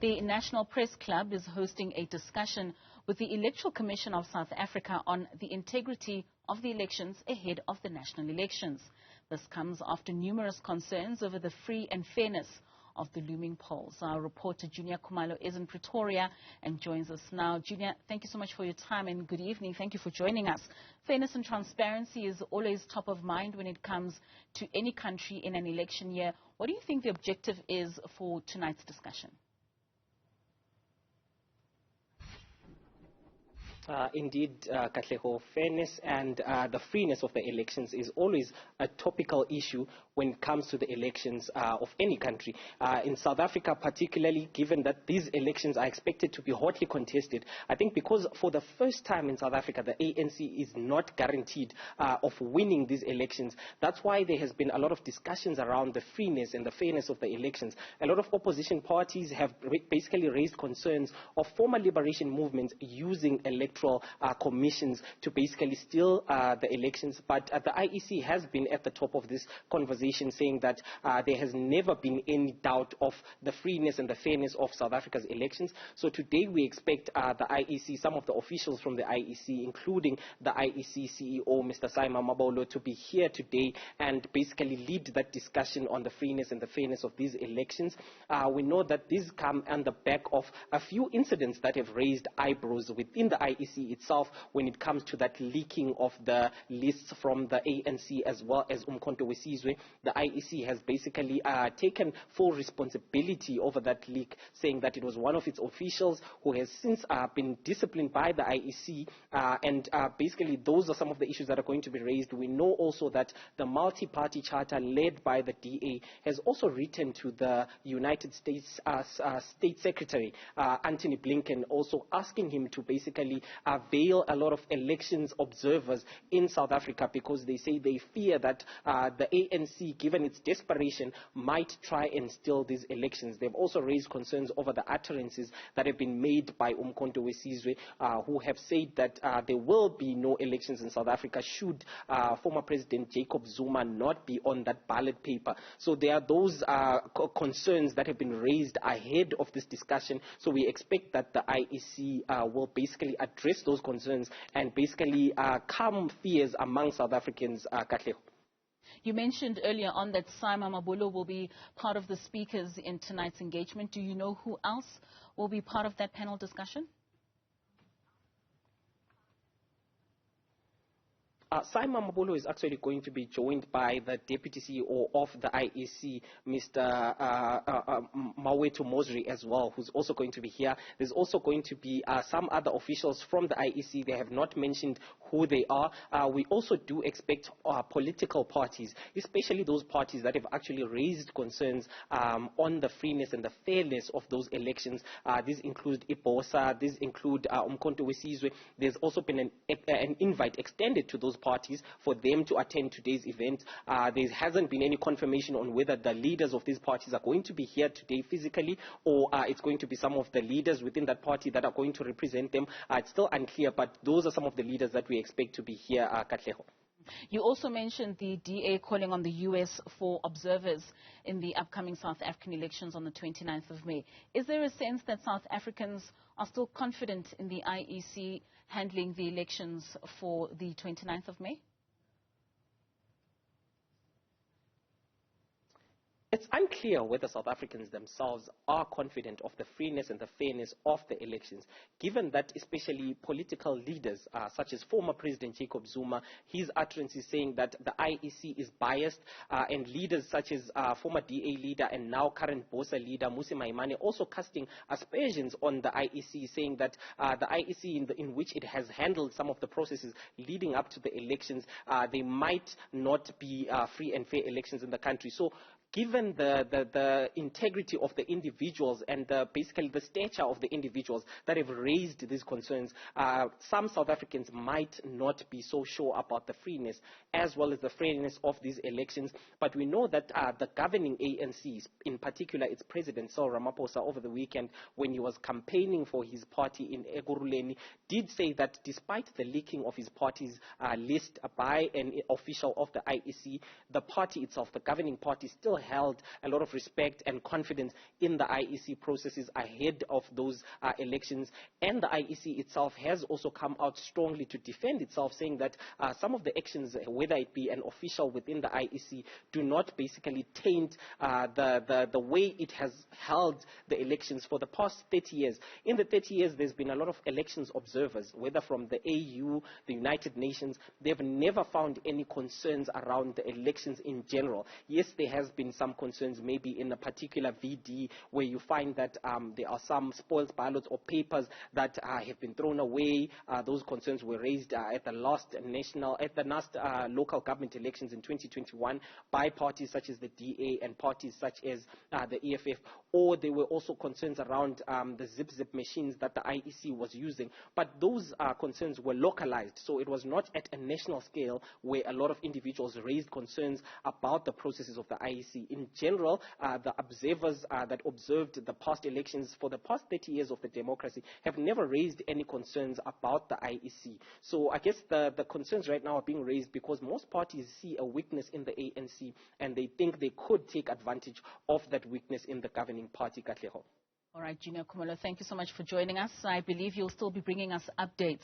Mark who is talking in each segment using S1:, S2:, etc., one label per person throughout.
S1: The National Press Club is hosting a discussion with the Electoral Commission of South Africa on the integrity of the elections ahead of the national elections. This comes after numerous concerns over the free and fairness of the looming polls. Our reporter Juniour Khumalo is in Pretoria and joins us now. Juniour, thank you so much for your time and good evening. Thank you for joining us. Fairness and transparency is always top of mind when it comes to any country in an election year. What do you think the objective is for tonight's discussion?
S2: Indeed, Katleho, fairness and the freeness of the elections is always a topical issue when it comes to the elections of any country. In South Africa, particularly, given that these elections are expected to be hotly contested, I think because for the first time in South Africa, the ANC is not guaranteed of winning these elections. That's why there has been a lot of discussions around the freeness and the fairness of the elections. A lot of opposition parties have basically raised concerns of former liberation movements using electoral commissions to basically steal the elections. But the IEC has been at the top of this conversation, saying that there has never been any doubt of the freeness and the fairness of South Africa's elections. So today we expect the IEC, some of the officials from the IEC, including the IEC CEO, Mr. Simon Mabolo, to be here today and basically lead that discussion on the freeness and the fairness of these elections. We know that these come on the back of a few incidents that have raised eyebrows within the IEC itself when it comes to that leaking of the lists from the ANC as well as Umkhonto Wesizwe. The IEC has basically taken full responsibility over that leak, saying that it was one of its officials who has since been disciplined by the IEC, and basically those are some of the issues that are going to be raised. We know also that the multi-party charter led by the DA has also written to the United States State Secretary Antony Blinken, also asking him to basically veil a lot of elections observers in South Africa, because they say they fear that the ANC, given its desperation, might try and steal these elections. They've also raised concerns over the utterances that have been made by Umkhonto Wesizwe, who have said that there will be no elections in South Africa should former President Jacob Zuma not be on that ballot paper. So there are those concerns that have been raised ahead of this discussion. So we expect that the IEC will basically address those concerns and basically calm fears among South Africans, Katleho.
S1: You mentioned earlier on that Simon Mabolo will be part of the speakers in tonight's engagement. Do you know who else will be part of that panel discussion?
S2: Simon Mabolo is actually going to be joined by the Deputy CEO of the IEC, Mr. Mawetu Mosri as well, who's also going to be here. There's also going to be some other officials from the IEC. They have not mentioned who they are. We also do expect political parties, especially those parties that have actually raised concerns on the freeness and the fairness of those elections. These include IPOSA, these include Umkhonto Wesizwe. There's also been an invite extended to those parties for them to attend today's event. There hasn't been any confirmation on whether the leaders of these parties are going to be here today physically, or it's going to be some of the leaders within that party that are going to represent them. It's still unclear, but those are some of the leaders that we expect to be here, Katleho.
S1: You also mentioned the DA calling on the US for observers in the upcoming South African elections on the 29th of May. Is there a sense that South Africans are still confident in the IEC handling the elections for the 29th of May?
S2: It's unclear whether South Africans themselves are confident of the freeness and the fairness of the elections, given that especially political leaders such as former President Jacob Zuma, his utterances saying that the IEC is biased, and leaders such as former DA leader and now current BOSA leader Musi Maimane also casting aspersions on the IEC, saying that the IEC in which it has handled some of the processes leading up to the elections, they might not be free and fair elections in the country. So given the integrity of the individuals and basically the stature of the individuals that have raised these concerns, some South Africans might not be so sure about the freeness as well as the fairness of these elections. But we know that the governing ANC, in particular its president, Cyril Ramaphosa, over the weekend when he was campaigning for his party in Ekurhuleni, did say that despite the leaking of his party's list by an official of the IEC, the party itself, the governing party, still held a lot of respect and confidence in the IEC processes ahead of those elections. And the IEC itself has also come out strongly to defend itself, saying that some of the actions, whether it be an official within the IEC, do not basically taint the way it has held the elections for the past 30 years. In the 30 years, there's been a lot of elections observers, whether from the AU, the United Nations. They've never found any concerns around the elections in general. Yes, there has been some concerns maybe in a particular VD where you find that there are some spoiled ballots or papers that have been thrown away. Those concerns were raised at the last local government elections in 2021 by parties such as the DA and parties such as the EFF. Or there were also concerns around the zip machines that the IEC was using. But those concerns were localized, so it was not at a national scale where a lot of individuals raised concerns about the processes of the IEC. In general, the observers that observed the past elections for the past 30 years of the democracy have never raised any concerns about the IEC. So I guess the concerns right now are being raised because most parties see a weakness in the ANC and they think they could take advantage of that weakness in the governing party, Katleho.
S1: All right, Juniour Khumalo, thank you so much for joining us. I believe you'll still be bringing us updates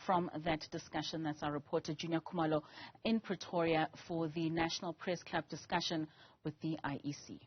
S1: from that discussion. That's our reporter, Juniour Khumalo, in Pretoria for the National Press Club discussion with the IEC.